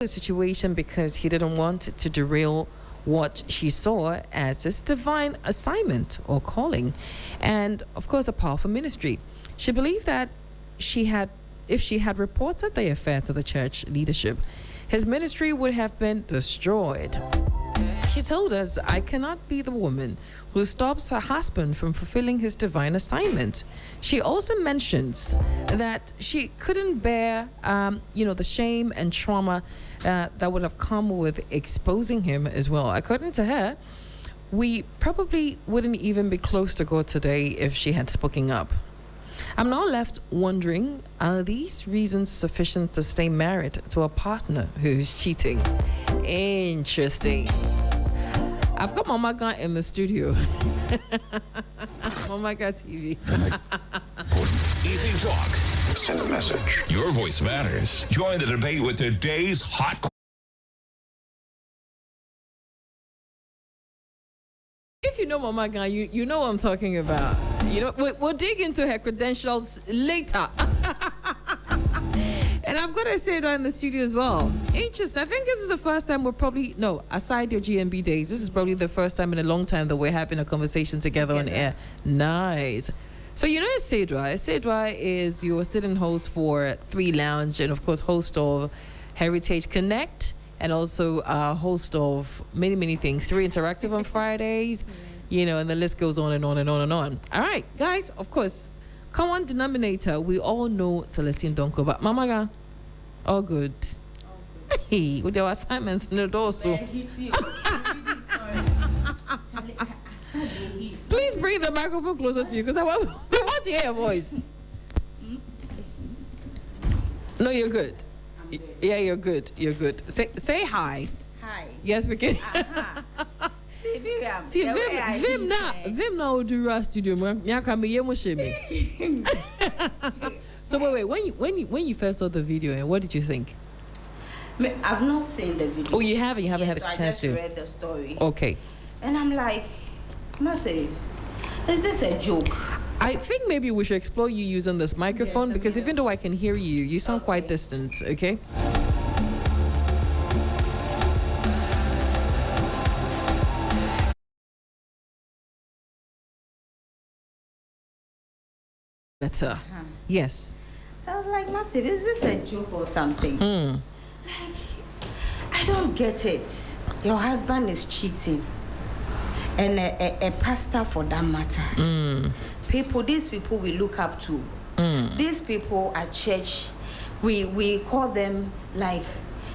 the situation because he didn't want it to derail what she saw as his divine assignment or calling, and of course a powerful ministry. She believed that if she had reported the affair to the church leadership, his ministry would have been destroyed. She told us, "I cannot be the woman who stops her husband from fulfilling his divine assignment." She also mentions that she couldn't bear, the shame and trauma that would have come with exposing him as well. According to her, we probably wouldn't even be close to God today if she had spoken up. I'm now left wondering, are these reasons sufficient to stay married to a partner who's cheating? Interesting. I've got Mama Ga in the studio. Mama Ga TV. Easy Talk. Send a message. Your voice matters. Join the debate with today's hot. If you know Mama Ga, you know what I'm talking about. You know, we'll dig into her credentials later. And I've got to say it in the studio as well. Interesting. I think this is the first time aside your GMB days, this is probably the first time in a long time that we're having a conversation together on air. Nice. So you know Cedra. Cedra is your sitting host for 3 Lounge and of course host of Heritage Connect and also host of many, many things. 3 Interactive on Fridays, and the list goes on and on and on and on. All right, guys, of course, common denominator, we all know Celestine Donko, but Mama Ga, all good. Hey, with your assignments in the door, so. Please bring the microphone closer to you because I want to hear your voice. No, you're good. Yeah, you're good. You're good. Say hi. Hi. Yes, we can. See, Vim now do our studio. So wait. When you first saw the video, what did you think? I've not seen the video. Oh, you haven't. You haven't had a chance to. I just read the story. Okay. And I'm like, Massive, is this a joke? I think maybe we should explore you using this microphone because even though I can hear you, you sound quite distant. Okay. Better. Yes. So I was like, Massive, is this a joke or something? Like, I don't get it. Your husband is cheating. And a pastor for that matter. These people we look up to. These people at church, we call them like,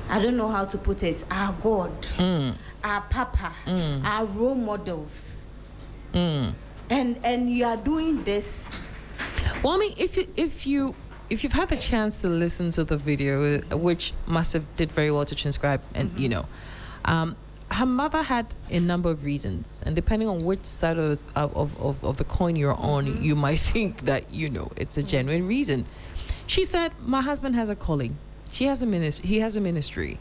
I don't know how to put it, our God, our Papa, our role models. And you are doing this. Well, I mean, if you've had the chance to listen to the video, which Massive did very well to transcribe, and her mother had a number of reasons, and depending on which side of the coin you're on, you might think that it's a genuine reason. She said, "My husband has a calling. He has a ministry.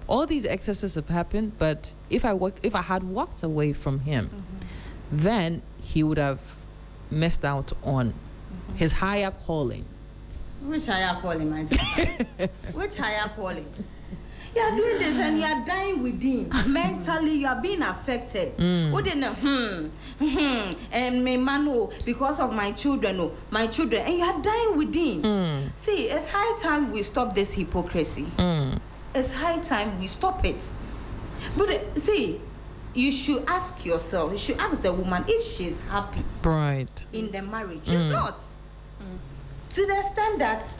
All these excesses have happened, but if I had walked away from him, then he would have missed out on his higher calling." Which higher calling, myself? Which higher calling? You are doing this and you are dying within. Mentally, you are being affected. And my man, because of my children, and you are dying within. See, it's high time we stop this hypocrisy. It's high time we stop it. But see, you should ask yourself, you should ask the woman if she's happy. Right. In the marriage. She's not. To the extent that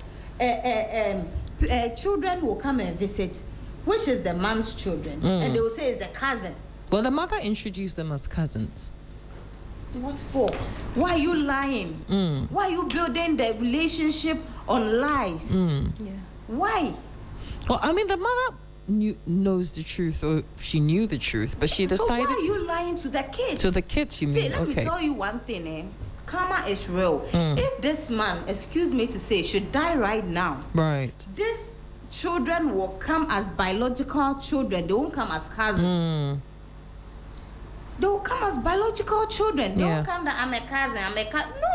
children will come and visit, which is the man's children, and they will say it's the cousin. Well, the mother introduced them as cousins. What for? Why are you lying? Why are you building the relationship on lies? Why? Well, I mean, the mother knows the truth, or she knew the truth, but she decided. So why are you lying to the kids? To the kids, you mean? See, let me tell you one thing, Karma is real. If this man, excuse me to say, should die right now, right, this children will come as biological children. They won't come as cousins. They will come as biological children. They won't come that I'm a cousin.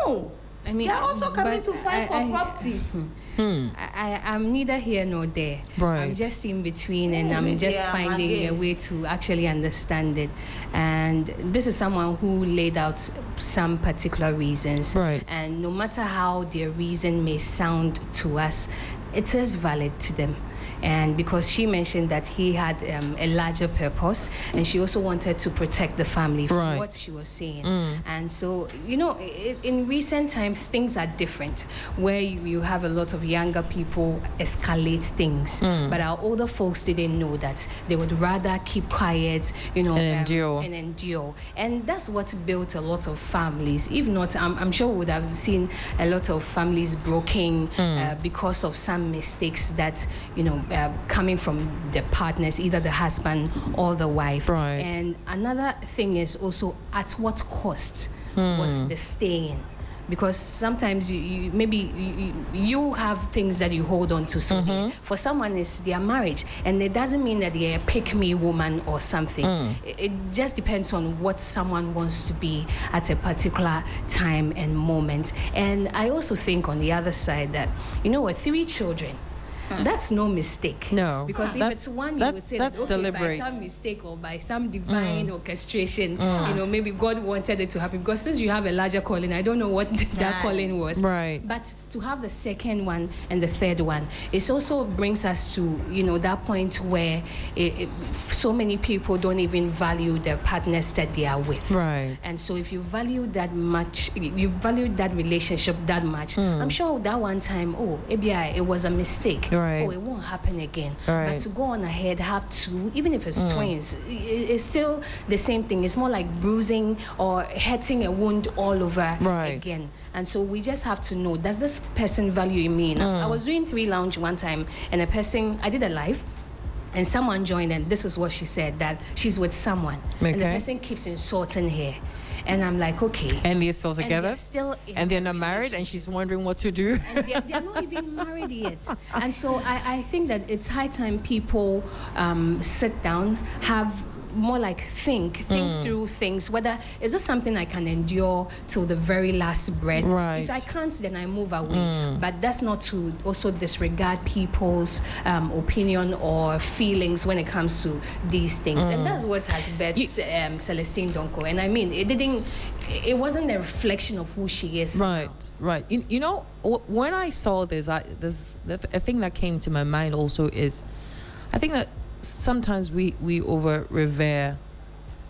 No. I mean, they're also coming but to fight for properties. I'm neither here nor there. Right. I'm just in between, and I'm just Yeah, I'm finding a way against. to actually understand it. And this is someone who laid out some particular reasons. Right. And no matter how their reason may sound to us, it is valid to them. And because she mentioned that he had a larger purpose, and she also wanted to protect the family from Right. what she was saying. And so, you know, in recent times, things are different, where you have a lot of younger people escalate things. But our older folks didn't know that. They would rather keep quiet, you know, And endure. and endure. And that's what built a lot of families. If not, I'm sure we would have seen a lot of families broken because of some mistakes that, you know, coming from the partners, either the husband or the wife. Right. And another thing is also, at what cost was the staying? Because sometimes you have things that you hold on to so dear. For someone, it's their marriage, and it doesn't mean that they're a pick-me woman or something. It just depends on what someone wants to be at a particular time and moment. And I also think on the other side that, you know, with 3 children, that's no mistake. No. Because if That's- it's one, you that's- would say that's that, okay, by deliberate. some mistake or by some divine orchestration, you know, maybe God wanted it to happen. Because since you have a larger calling, I don't know what that calling was. Right. But to have the second one and the third one, it also brings us to, you know, that point where so many people don't even value the partners that they are with. Right. And so if you value that much, you value that relationship that much, I'm sure that one time, ABI, it was a mistake. Right. It won't happen again. Right. But to go on ahead, have 2, even if it's twins, it's still the same thing. It's more like bruising or hurting a wound all over Right. again. And so we just have to know, does this person value me enough? I was doing 3 Lounge one time, and I did a live, and someone joined, and this is what she said, that she's with someone, and the Okay. person keeps insulting her. And I'm like, okay. And they're still And together? they're still in And they're a not married, and she's wondering what to do. and they're not even married yet. And so I think that it's high time people sit down, have more like think through things, whether is this something I can endure till the very last breath. Right. If I can't, then I move away. But that's not to also disregard people's opinion or feelings when it comes to these things. And that's what has birthed Celestine Donko. And I mean, it wasn't a reflection of who she is. Right. You know, when I saw this, a thing that came to my mind also is, I think that sometimes we over revere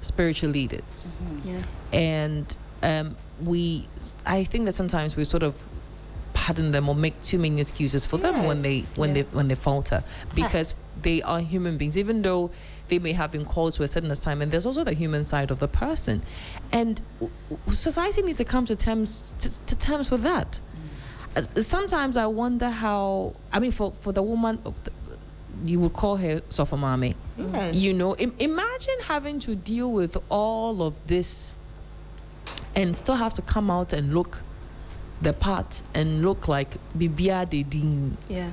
spiritual leaders. Yeah. And I think that sometimes we sort of pardon them or make too many excuses for them when they falter, because they are human beings, even though they may have been called to a certain assignment. There's also the human side of the person, and society needs to come to terms with that. Sometimes I wonder how, I mean, for the woman, you would call her Sofamami. Yes. You know, imagine having to deal with all of this and still have to come out and look the part and look like Bibia de Dean. Yeah.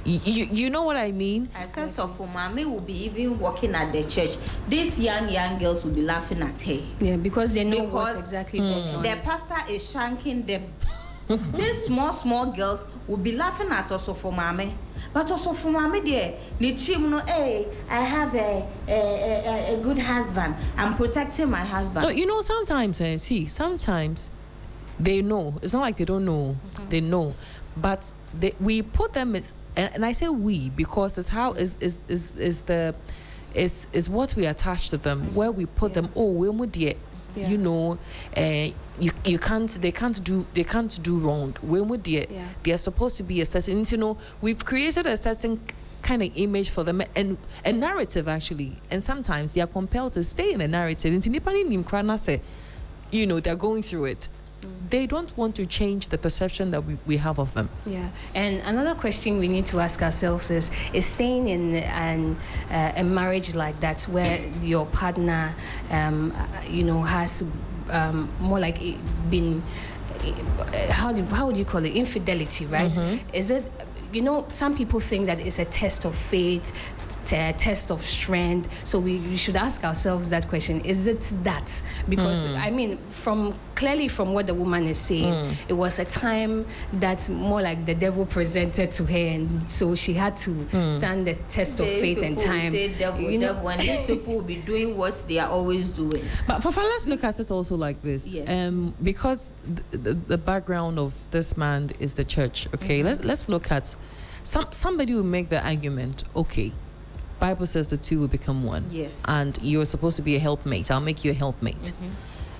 You know what I mean? I said Sofumami will be even working at the church. These young girls will be laughing at her. Yeah, because they know what Because, exactly goes on. The pastor is shanking them. These small girls will be laughing at Osofumami. But Osofumami there, the chim no, hey, I have a good husband. I'm protecting my husband. No, you know, sometimes sometimes they know. It's not like they don't know. They know, but we put them. And I say we because it's how is what we attach to them, where we put them. Oh, we're dear. Yeah. You know, you can't. They can't do wrong. We're dear. Yeah. They are supposed to be a certain. You know, we've created a certain kind of image for them and a narrative actually. And sometimes they are compelled to stay in a narrative. You know, they're going through it. They don't want to change the perception that we have of them. Yeah, and another question we need to ask ourselves is staying in a marriage like that where your partner, has more like been, how would you call it, infidelity, right? Is it some people think that it's a test of faith, a test of strength. So we should ask ourselves that question: is it that? Because clearly from what the woman is saying, it was a time that more like the devil presented to her, and so she had to stand the test of faith and time. Say devil, and these people will be doing what they are always doing. But Fafa, let's look at it also like this. Yes. Because the background of this man is the church. Okay, let's look at somebody will make the argument. Okay, Bible says the two will become one. Yes. And you're supposed to be a helpmate. I'll make you a helpmate.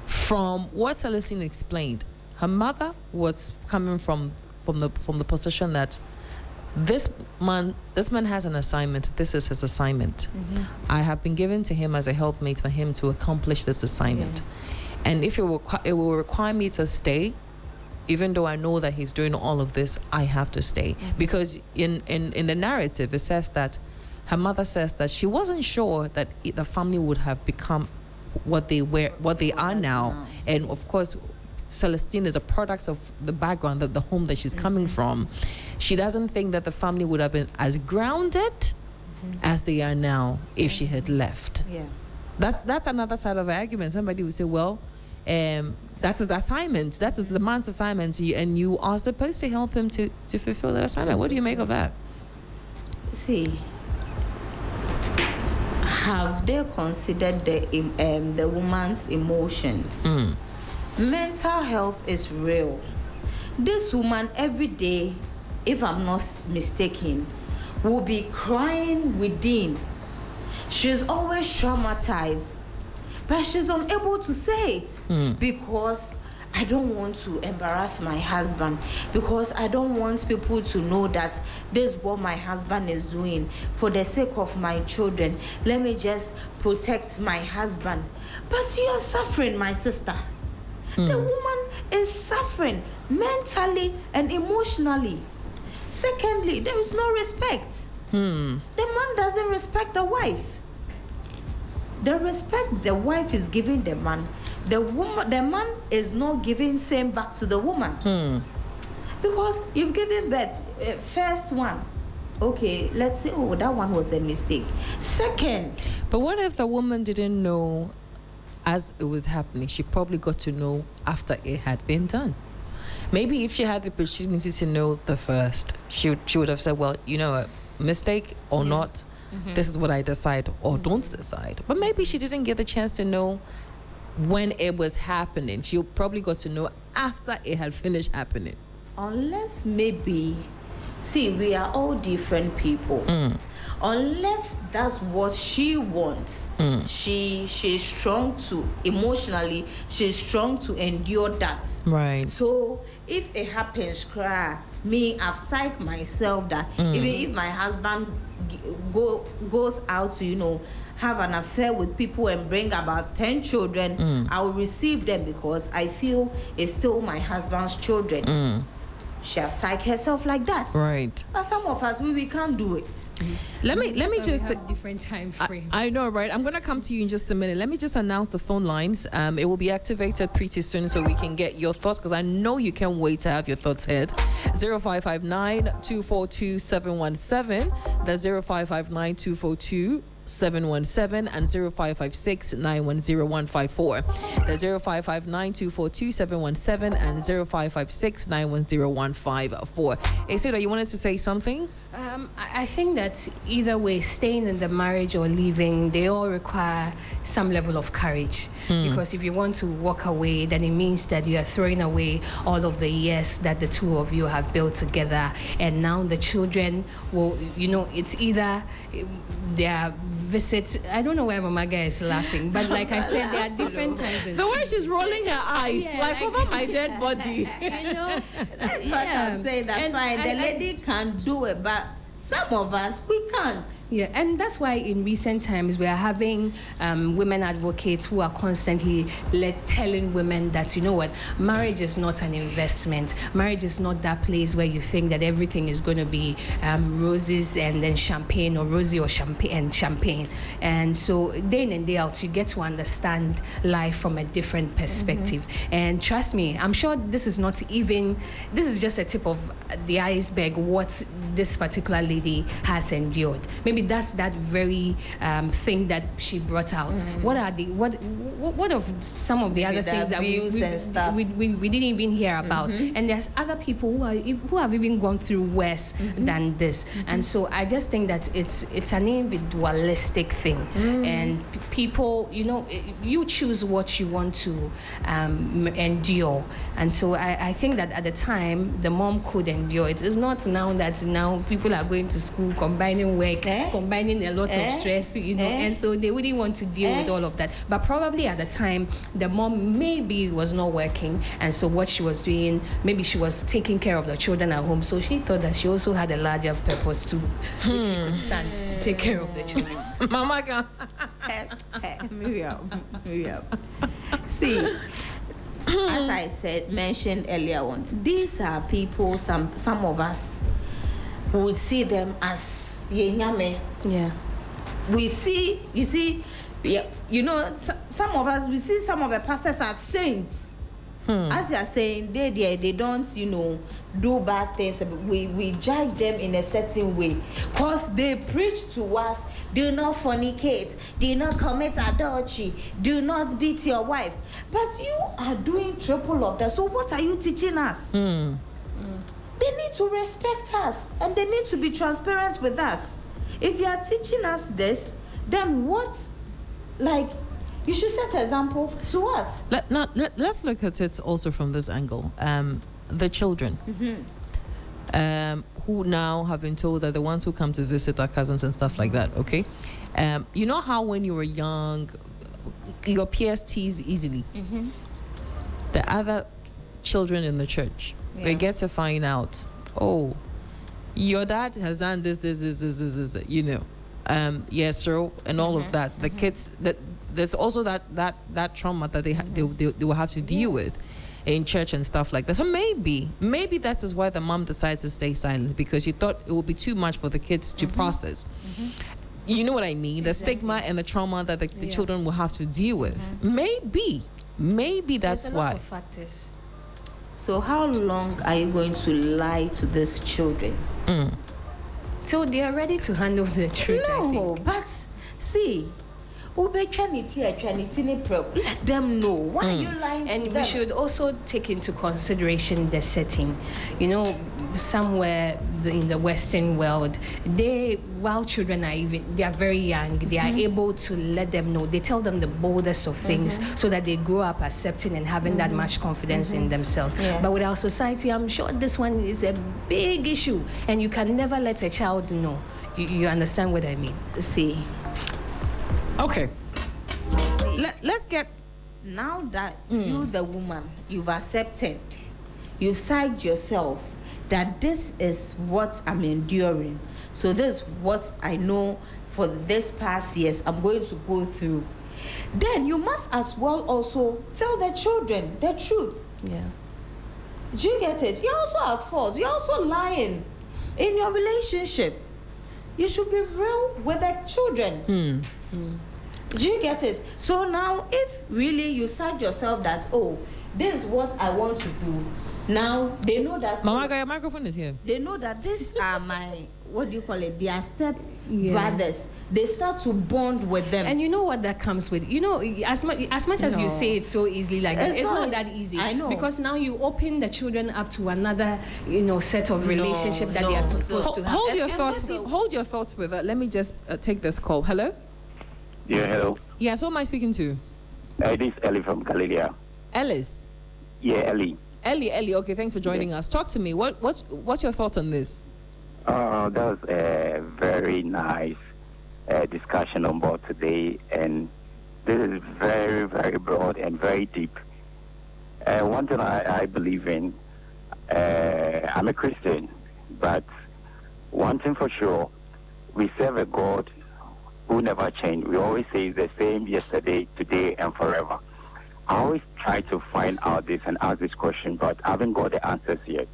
From what Celestine explained, her mother was coming from the position that this man has an assignment. This is his assignment. I have been given to him as a helpmate for him to accomplish this assignment. And if it will require me to stay, even though I know that he's doing all of this, I have to stay. Because in the narrative, it says that her mother says that she wasn't sure that the family would have become what they are now. And of course, Celestine is a product of the background, the home that she's coming from. She doesn't think that the family would have been as grounded as they are now if she had left. Yeah, that's another side of the argument. Somebody would say, well, that's his assignment. That is the man's assignment, and you are supposed to help him to fulfill that assignment. What do you make of that? See, have they considered the woman's emotions? Mental health is real. This woman every day, if I'm not mistaken, will be crying within. She's always traumatized, but she's unable to say it because I don't want to embarrass my husband, because I don't want people to know that this is what my husband is doing for the sake of my children. Let me just protect my husband. But you're suffering, my sister. The woman is suffering mentally and emotionally. Secondly, there is no respect. The man doesn't respect the wife. The respect the wife is giving the man, the man is not giving same back to the woman. Because you've given birth, first one, okay, let's say, that one was a mistake. Second. But what if the woman didn't know as it was happening? She probably got to know after it had been done. Maybe if she had the opportunity to know the first, she would have said, well, a mistake or not, this is what I decide or don't decide. But maybe she didn't get the chance to know when it was happening. She probably got to know after it had finished happening. Unless maybe, see, we are all different people. Unless that's what she wants, she's strong to emotionally, she's strong to endure that. Right. So if it happens, I've psyched myself that even if my husband goes out to have an affair with people and bring about 10 children, I will receive them because I feel it's still my husband's children. She has psyched herself like that. Right. But some of us, we can't do it. Let me just we have different time frames. I know, right? I'm going to come to you in just a minute. Let me just announce the phone lines. It will be activated pretty soon so we can get your thoughts, because I know you can't wait to have your thoughts heard. 0559-242-717. That's 0559-242-717 and 0556-910-154. That's 0559-242-717 and 0556-910-154. Isidro, you wanted to say something? I think that either way, staying in the marriage or leaving, they all require some level of courage. Because if you want to walk away, then it means that you are throwing away all of the years that the two of you have built together. And now the children will, it's either their visits. I don't know why Mamaga is laughing, but like I said, there are different times. The way she's rolling her eyes, over my dead body. That's what I'm saying. That fine, the lady can do it, but some of us, we can't. Yeah, and that's why in recent times we are having women advocates who are constantly telling women that, you know what, marriage is not an investment. Marriage is not that place where you think that everything is going to be roses and then champagne, or rosy or champagne and champagne. And so day in and day out, you get to understand life from a different perspective. And trust me, I'm sure this is just a tip of the iceberg what this particular lady has endured. Maybe that's that very thing that she brought out. What of some of the other things that we didn't even hear about? And there's other people who have even gone through worse than this. And so I just think that it's an individualistic thing. And people, you choose what you want to endure. And so I think that at the time the mom could endure it. It's not now that people are going to school, combining work, combining a lot of stress, and so they wouldn't want to deal with all of that. But probably at the time, the mom maybe was not working, and so what she was doing, maybe she was taking care of the children at home, so she thought that she also had a larger purpose too, which she could stand to take care of the children. Mama God. Miriam. See, as I mentioned earlier on, these are people, some of us would see them as yenyame. Yeah. We see, some of us, we see some of the pastors as saints. As you are saying, they don't, do bad things. We judge them in a certain way because they preach to us, do not fornicate, do not commit adultery, do not beat your wife. But you are doing triple of that. So what are you teaching us? They need to respect us and they need to be transparent with us. If you are teaching us this, then what? You should set an example to us. Let's look at it also from this angle. The children who now have been told that the ones who come to visit are cousins and stuff like that, okay? You know how when you were young, your peers tease easily? The other children in the church, they get to find out, oh, your dad has done this, yes, sir, and all of that. The kids, there's also that trauma that they will have to deal with in church and stuff like that. So maybe that is why the mom decided to stay silent, because she thought it would be too much for the kids to process. You know what I mean? The stigma and the trauma that the children will have to deal with. Maybe So that's it's a why. lot of factors. So how long are you going to lie to these children? So they are ready to handle the truth, I No, think. but see, let them know why are you lying to And them. we should also take into consideration the setting. Somewhere in the Western world, while children they are very young, they are able to let them know. They tell them the boldest of things so that they grow up accepting and having that much confidence in themselves. Yeah. But with our society, I'm sure this one is a big issue, and you can never let a child know. You understand what I mean? See. Okay. Let's get. Now that you, the woman, you've accepted, you've said yourself that this is what I'm enduring. So this is what I know for this past years I'm going to go through. Then you must as well also tell the children the truth. Yeah. Do you get it? You're also at fault. You're also lying in your relationship. You should be real with the children. Do you get it? So now, if really you said yourself that, oh, this is what I want to do, now they know that. Mama, your microphone is here. They know that these are my, their step brothers. They start to bond with them. And you know what that comes with? As much as you say it so easily, like it's not that easy. I know. Because now you open the children up to another, set of relationship that they are supposed to have. Hold your thoughts with that. Let me just take this call. Hello? Yeah, hello. Yes, who am I speaking to? This is Ellie from Galilee. Ellis. Yeah, Ellie. Ellie, okay, thanks for joining us. Talk to me. What's your thoughts on this? That was a very nice discussion on board today, and this is very, very broad and very deep. One thing I believe in, I'm a Christian, but one thing for sure, we serve a God who never change. We always say it's the same yesterday, today, and forever. I always try to find out this and ask this question, but I haven't got the answers yet.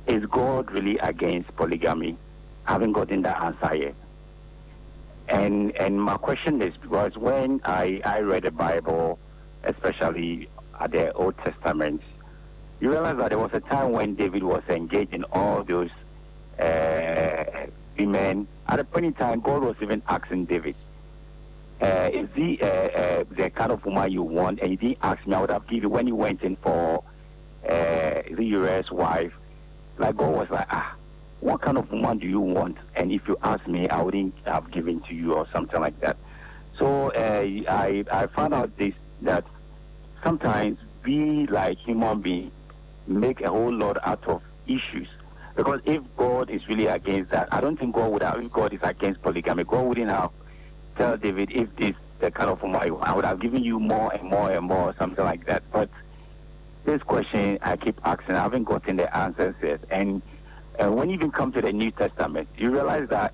Is God really against polygamy? I haven't gotten the answer yet. And my question is, because when I read the Bible, especially at the Old Testament, you realize that there was a time when David was engaged in all those women. At a point in time, God was even asking David, is he the kind of woman you want? And he didn't ask me, I would have given when he went in for the Uriah's wife. Like God was like, what kind of woman do you want? And if you ask me, I wouldn't have given to you or something like that. So I found out this, that sometimes we, like human beings, make a whole lot out of issues. Because if God is really against that, I don't think God would have, if God is against polygamy, God wouldn't have tell David, if this the kind of woman you want, I would have given you more and more and more, something like that. But this question I keep asking, I haven't gotten the answers yet. And when you even come to the New Testament, you realize that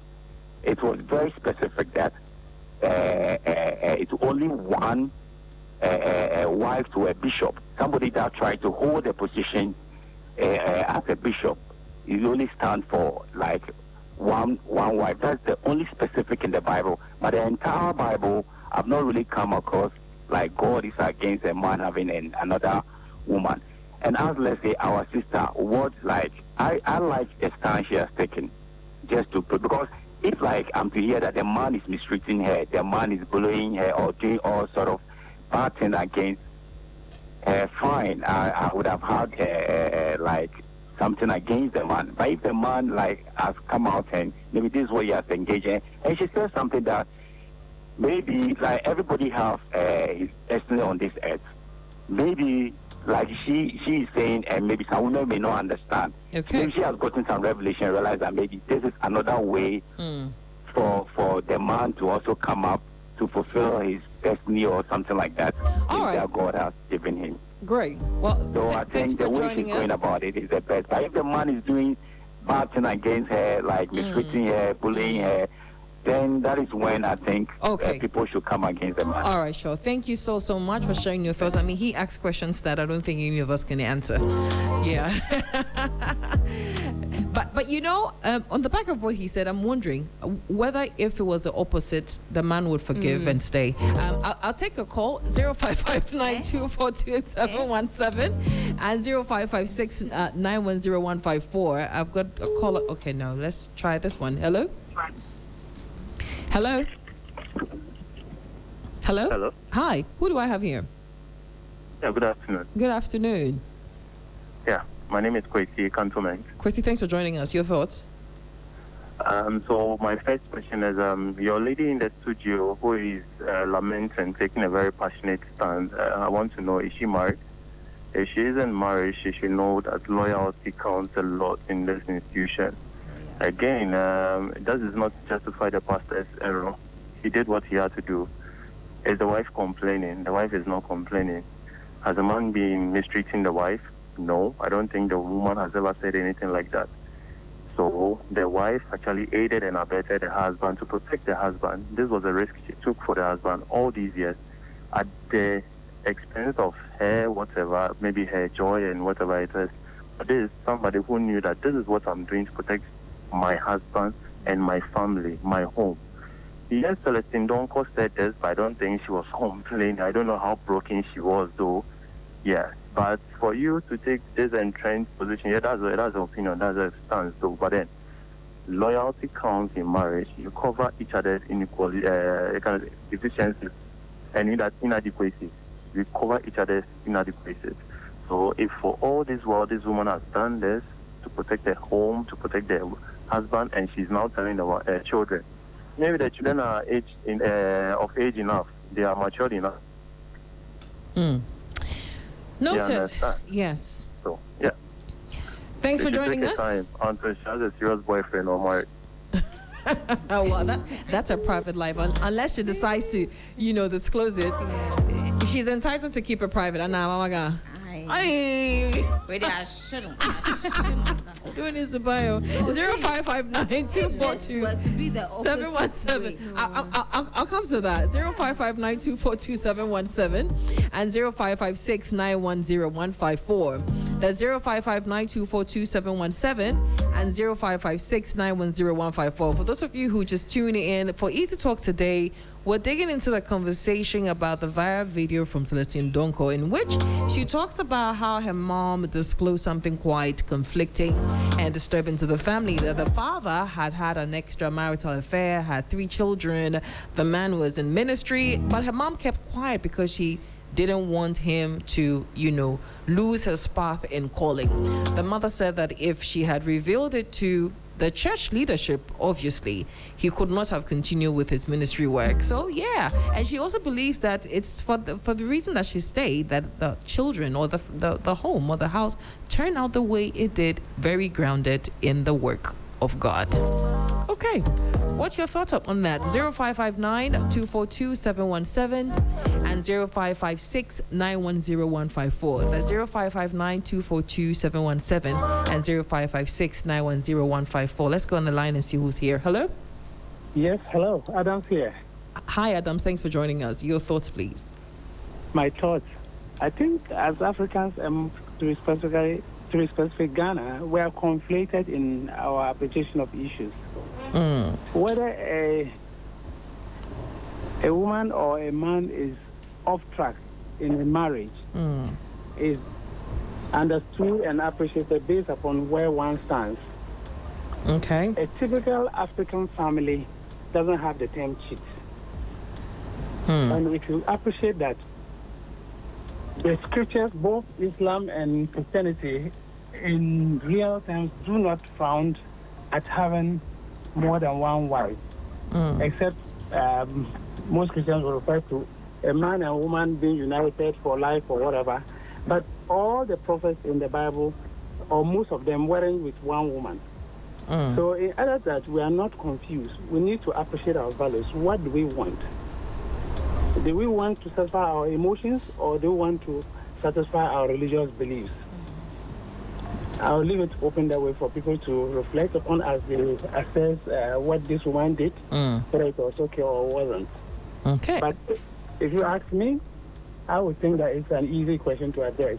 it was very specific that it's only one wife to a bishop. Somebody that tried to hold a position as a bishop, it only stands for like one wife. That's the only specific in the Bible. But the entire Bible, I've not really come across like God is against a man having another woman. And as, let's say, our sister, what, like, I like the stand she has taken, just to put, because if, like, I'm to hear that the man is mistreating her, the man is bullying her or doing all sort of bad things against her, fine, I would have had, like, something against the man. But if the man, like, has come out and maybe this is what he has engaged in, and she says something that maybe, like, everybody have his destiny on this earth. Maybe, like, she is saying, and maybe some women may not understand. Okay. Maybe she has gotten some revelation and realized that maybe this is another way for the man to also come up to fulfill his destiny or something like that. All right. That God has given him. Great. Well, So I thanks think for the way joining she's going us. about it is the best. But if the man is doing bad thing against her, like mistreating her, bullying her, then that is when I think people should come against the man. All right, sure. Thank you so much for sharing your thoughts. I mean, he asked questions that I don't think any of us can answer. Yeah. But you know, on the back of what he said, I'm wondering whether if it was the opposite, the man would forgive and stay. I'll take a call, 0559242717 and 0556910154. I've got a caller. Okay, no, let's try this one. Hello? Hello? Hello? Hello. Hi, who do I have here? Yeah, good afternoon. Good afternoon. Yeah, my name is Kwesi Cantonment. Kwesi, thanks for joining us. Your thoughts? So my first question is, your lady in the studio who is lamenting, taking a very passionate stand, I want to know, is she married? If she isn't married, she should know that loyalty counts a lot in this institution. Again, that does not justify the pastor's error. He did what he had to do. Is the wife complaining? The wife is not complaining. Has the man been mistreating the wife? No, I don't think the woman has ever said anything like that. So the wife actually aided and abetted the husband to protect the husband. This was a risk she took for the husband all these years at the expense of her, whatever, maybe her joy and whatever it is. But this is somebody who knew that this is what I'm doing to protect my husband and my family, my home. Yes, Celestine Donko said this, but I don't think she was complaining. I don't know how broken she was, though. Yeah, but for you to take this entrenched position, yeah, that's an opinion, that's a stance, though. But then, loyalty counts in marriage. You cover each other's inequality, kind of deficiencies and inadequacies. We cover each other's inadequacies. So if for all this while this woman has done this to protect her home, to protect their husband, and she's now telling the children, maybe the children are of age enough, they are matured enough. Noted. Yes. So, yeah. Thanks for joining us. Time until she has a serious boyfriend or married. Well, that's her private life. Unless she decides to, disclose it, she's entitled to keep it private. And now, Ay. Wait, I shouldn't. Doing this to bio. 0559-242-717. I'll come to that. 0559-242-717 and 0556-910-154. That's 0559-242-717 and 0556-910-154. For those of you who just tune in, for EasyTalk today, we're digging into the conversation about the viral video from Celestine Donko, in which she talks about how her mom disclosed something quite conflicting and disturbing to the family, that the father had an extramarital affair, had 3 children, the man was in ministry, but her mom kept quiet because she didn't want him to, lose his path in calling. The mother said that if she had revealed it to the church leadership, obviously, he could not have continued with his ministry work. So, yeah. And she also believes that it's for the reason that she stayed, that the children or the home or the house turned out the way it did, very grounded in the work of God. Okay. What's your thoughts on that? 0559-242-717 and 0556-910-154. That's 0559-242-717 and 0556-910-154. Let's go on the line and see who's here. Hello? Yes, hello. Adam's here. Hi, Adams. Thanks for joining us. Your thoughts, please. My thoughts. I think as Africans, to be specific Ghana, we are conflated in our appreciation of issues. Whether a woman or a man is off track in a marriage is understood and appreciated based upon where one stands. Okay. A typical African family doesn't have the term cheat. And if you appreciate that, the scriptures, both Islam and Christianity, in real terms, do not found at having more than one wife, except most Christians will refer to a man and a woman being united for life or whatever. But all the prophets in the Bible, or most of them, weren't with one woman. So in other that we are not confused, we need to appreciate our values. What do we want? Do we want to satisfy our emotions, or do we want to satisfy our religious beliefs? I'll leave it open that way for people to reflect upon as they assess what this woman did, whether it was okay or wasn't. Okay. But if you ask me, I would think that it's an easy question to address.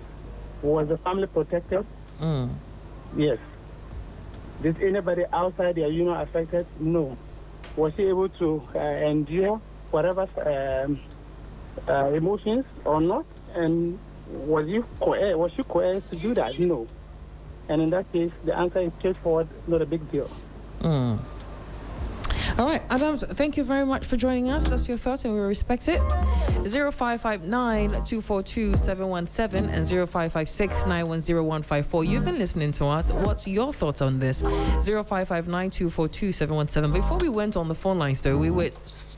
Was the family protected? Yes. Did anybody outside their union affected? No. Was she able to endure whatever emotions or not? And was she coerced to do that? No. And in that case, the answer is straightforward, not a big deal. All right, Adams, thank you very much for joining us. That's your thoughts, and we respect it. 0559-242-717 and 0556-910-154. You've been listening to us. What's your thoughts on this? 0559-242-717. Before we went on the phone lines, though, we were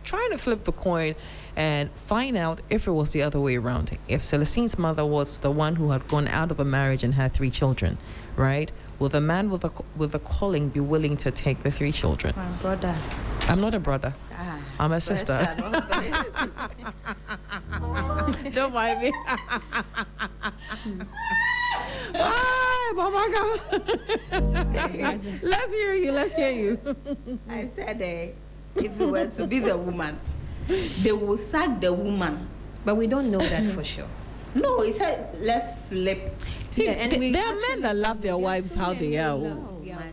trying to flip the coin and find out if it was the other way around. If Celestine's mother was the one who had gone out of a marriage and had 3 children, right? Will the man with a calling be willing to take the 3 children? My brother. I'm not a brother. I'm a sister. Don't mind me. Mama, let's hear you. I said if it were to be the woman, they will sack the woman. But we don't know that for sure. No, he said, let's flip. See, Yeah, and there we are men that love their wives how they are. My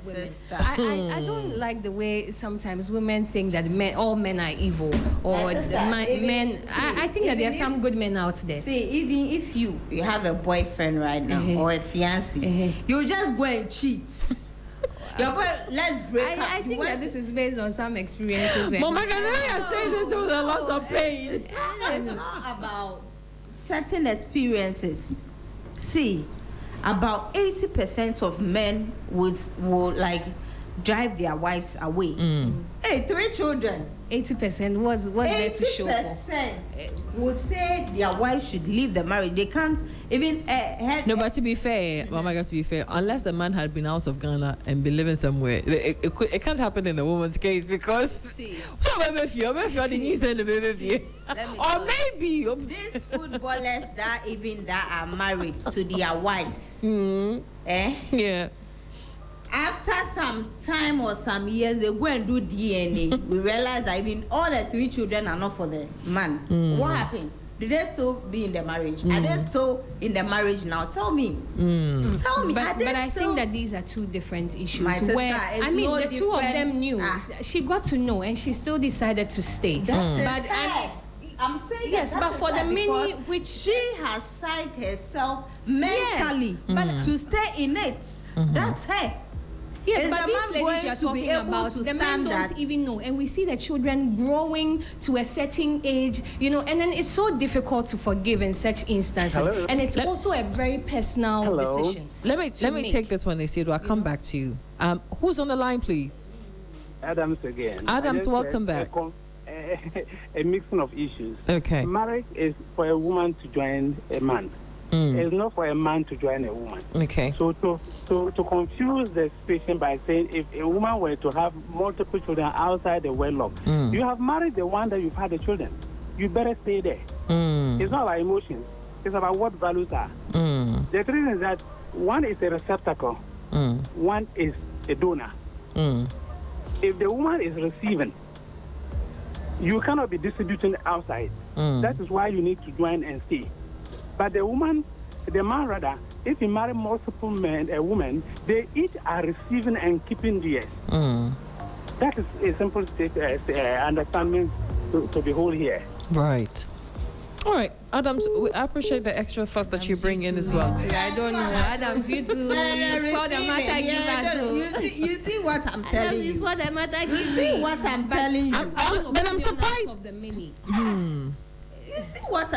women. sister. I don't like the way sometimes women think that all men are evil, or My sister, men. I think that there are some good men out there. See, even if you have a boyfriend right now or a fiancé, you just go and cheat. Your boy, let's break up. I think that this is based on some experiences. Mama, can I say this with a lot of pain? It's not about certain experiences. See, about 80% of men will like drive their wives away. Hey, 3 children. 80% was there to show for. 80% would say their wives should leave the marriage. They can't even No, but to be fair, Mama, got to be fair. Unless the man had been out of Ghana and been living somewhere, it can't happen in the woman's case because. Or maybe these footballers that are married to their wives. Yeah. After some time or some years, they go and do DNA. We realize that even all the 3 children are not for the man. What happened? Did they still be in the marriage? Are they still in the marriage now? Tell me. Tell me. But I think that these are 2 different issues. My sister, the 2 of them knew. She got to know, and she still decided to stay. I'm saying yes, but for the many which she has signed herself mentally to stay in it. That's her. Yes, Is but the these man ladies you are going to be talking able about, to the men don't stand that? even know. And we see the children growing to a certain age, and then it's so difficult to forgive in such instances. Hello? And it's also a very personal decision. Let me take this one, Isidro. I'll come back to you. Who's on the line, please? Adams again. Adams, welcome back. A mixing of issues. Okay. Marriage is for a woman to join a man. It's not for a man to join a woman. Okay. So to confuse the situation by saying if a woman were to have multiple children outside the wedlock, you have married the one that you've had the children. You better stay there. It's not about emotions. It's about what values are. The reason is that one is a receptacle, one is a donor. If the woman is receiving, you cannot be distributing outside. That is why you need to join and stay. But the man rather, if you marry multiple men, a woman, they each are receiving and keeping theirs. That is a simple understanding to behold here. Right. All right, Adams, I appreciate the extra thought that you bring in as well. I don't know. Adams, you too. You saw the matter give us. You see what I'm telling you. You saw the matter give You see what I'm telling you. But I'm surprised. Of the many. You see what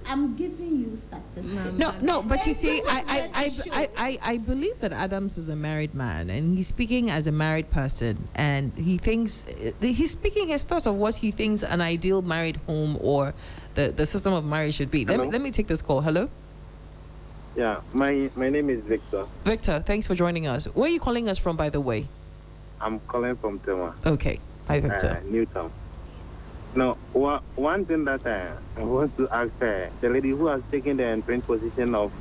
I'm giving you statistics. No, but you see, I believe that Adams is a married man, and he's speaking as a married person, and he's speaking his thoughts of what he thinks an ideal married home or the system of marriage should be. Let me take this call. Hello. Yeah, my name is Victor. Victor, thanks for joining us. Where are you calling us from, by the way? I'm calling from Tema. Okay. Hi, Victor. Newtown. Now, one thing that I want to ask the lady who has taken the entrance position of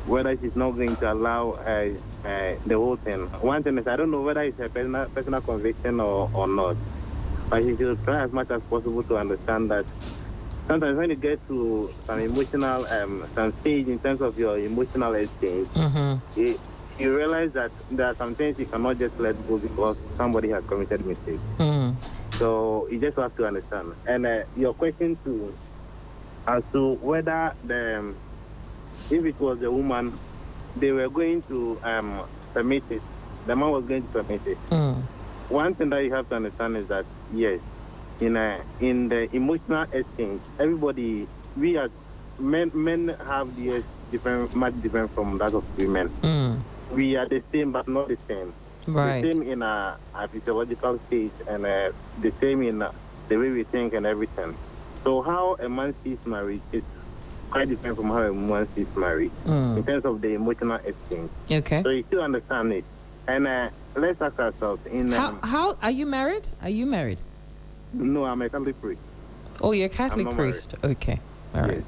whether she's not going to allow the whole thing. One thing is, I don't know whether it's a personal conviction or not, but she should try as much as possible to understand that sometimes when you get to some emotional, some stage in terms of your emotional exchange, you realize that there are some things you cannot just let go because somebody has committed mistakes. So you just have to understand. And your question as to whether if it was the woman, they were going to permit it. The man was going to permit it. One thing that you have to understand is that yes, in the emotional exchange, everybody, we as men have the much different from that of women. We are the same, but not the same. Right. The same in a physiological state and the same in the way we think and everything. So how a man sees marriage is quite different from how a woman sees marriage in terms of the emotional exchange. Okay. So you still understand it. And let's ask ourselves how are you married? Are you married? No, I'm a Catholic priest. Oh, you're a Catholic priest. Married. Okay. All right. Yes.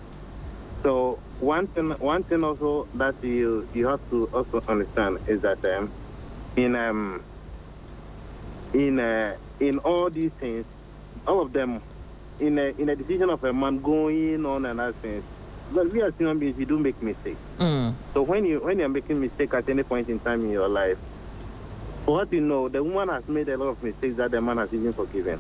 So one thing also that you have to also understand is that in all these things, all of them, in a decision of a man going on and other things, but we as human beings, we do make mistakes. So when you're making mistakes at any point in time in your life, for what you know, the woman has made a lot of mistakes that the man has even forgiven.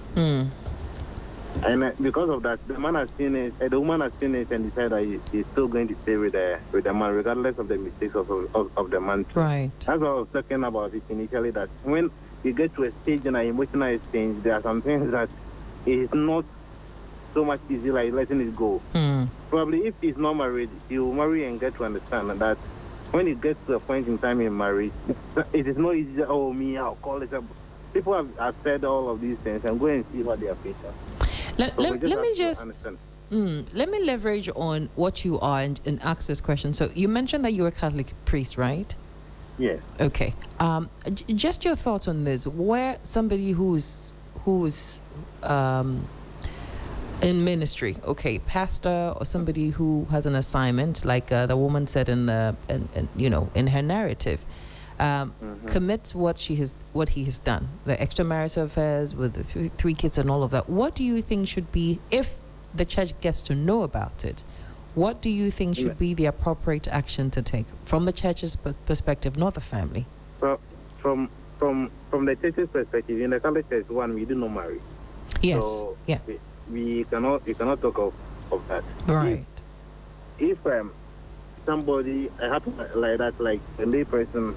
And because of that, the man has seen it, the woman has seen it and decided that he's still going to stay with the man, regardless of the mistakes of the man. Right. That's what I was talking about it initially, that when you get to a stage in an emotional exchange, there are some things that it is not so much easy like letting it go. Probably if he's not married, he will marry and get to understand that when it gets to a point in time in marriage, it is not easy. Oh, me, I'll call it up. People have said all of these things and go and see what they are facing. Let me leverage on what you are and ask this question. So you mentioned that you're a Catholic priest, right? Yes. Okay. Just your thoughts on this. Where somebody who's in ministry, okay, pastor or somebody who has an assignment, like the woman said in her narrative, commits what he has done, the extramarital affairs with the 3 kids and all of that. What do you think should be, if the church gets to know about it, what do you think should be the appropriate action to take from the church's perspective, not the family? From the church's perspective, in the Catholic Church, we do not marry. Yes. So yeah. We cannot talk of that. Right. If somebody happens like that, like a lay person,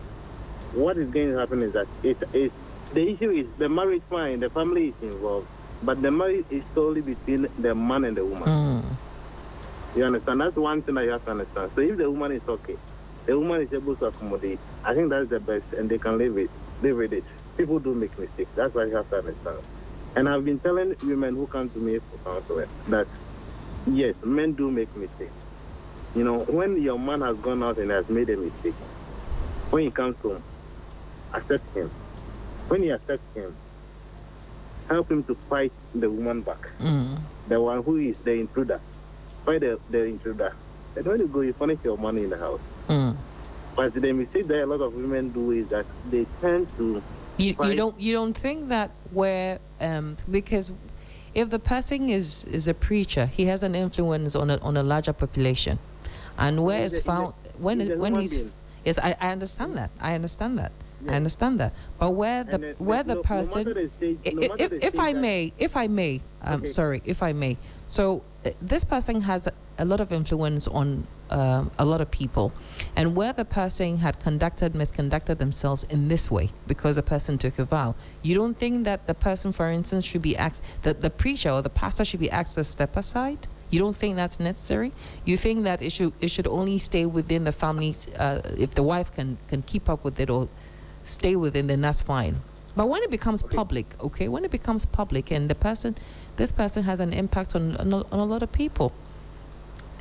what is going to happen is that the issue is the marriage fine, the family is involved, but the marriage is solely between the man and the woman. You understand? That's one thing that you have to understand. So if the woman is okay, the woman is able to accommodate, I think that's the best, and they can live with it. People do make mistakes. That's what you have to understand. And I've been telling women who come to me for counseling that, yes, men do make mistakes. You know, when your man has gone out and has made a mistake, when he comes home, accept him. When you accept him, help him to fight the woman back. The one who is the intruder. Fight the intruder. And when you go, you punish your money in the house. But the mistake that a lot of women do is that they tend to... You don't think that because if the person is a preacher, he has an influence on a larger population, and where is found when he's yes, I understand that. I understand that. But where the person, if I may, sorry, if I may. So this person has a lot of influence on a lot of people, and where the person had misconducted themselves in this way because the person took a vow, you don't think that the person, for instance, should be asked, that the preacher or the pastor should be asked to step aside? You don't think that's necessary? You think that it should only stay within the family? If the wife can keep up with it or stay within, then that's fine. But when it becomes public, when it becomes public and this person has an impact on a lot of people,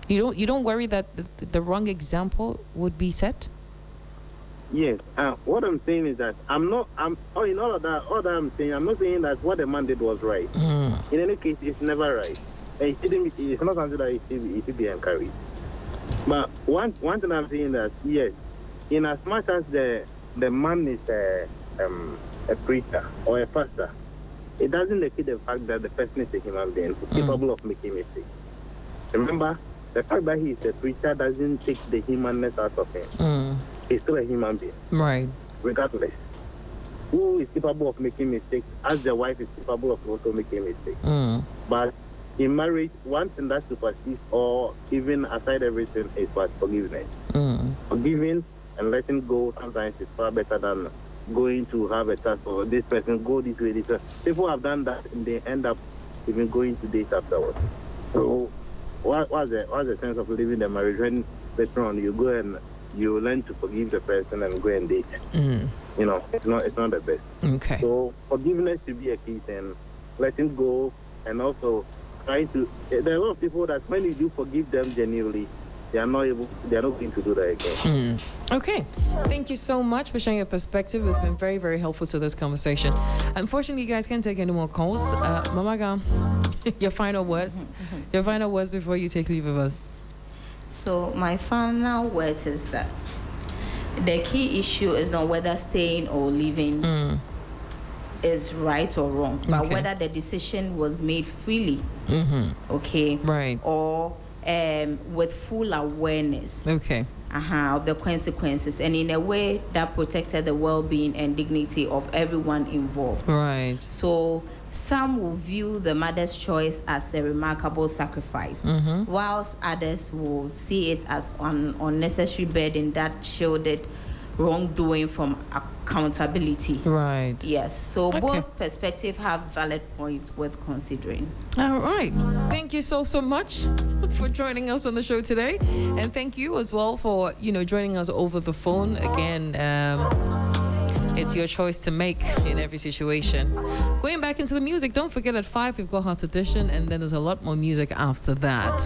you don't worry that the wrong example would be set? Yes. What I'm saying is that all that I'm saying, I'm not saying that what the man did was right. In any case, it's never right. It's not something that it should be encouraged. But one thing I'm saying that, yes, in as much as the man is a preacher or a pastor, it doesn't negate the fact that the person is a human being capable of making mistakes. Remember, the fact that he is a preacher doesn't take the humanness out of him. He's still a human being. Right. Regardless. Who is capable of making mistakes, as the wife is capable of also making mistakes. But in marriage, one thing that supersedes or even aside everything is what forgiveness. Forgiving and letting go sometimes is far better than going to have a task or this person go this way, this way. People have done that and they end up even going to date afterwards. So what's the sense of living the marriage when later on you go and you learn to forgive the person and go and date? You know, it's not the best. Okay. So forgiveness should be a key thing. Letting go and also trying to. There are a lot of people that when you do forgive them genuinely, they are not going to do that again. Okay. Thank you so much for sharing your perspective. It's been very, very helpful to this conversation. Unfortunately, you guys can't take any more calls. Mama Gam, your final words. Your final words before you take leave of us. So my final words is that the key issue is not whether staying or leaving is right or wrong, but whether the decision was made freely, right, or with full awareness, of the consequences, and in a way that protected the well-being and dignity of everyone involved. Right. So some will view the mother's choice as a remarkable sacrifice, whilst others will see it as an unnecessary burden that shielded wrongdoing from accountability. Right. Yes. So Okay. both perspectives have valid points worth considering. All right. Thank you so much for joining us on the show today, and thank you as well for joining us over the phone. Again, it's your choice to make in every situation. Going back into the music, don't forget at 5 we've got Hot Edition, and then there's a lot more music after that.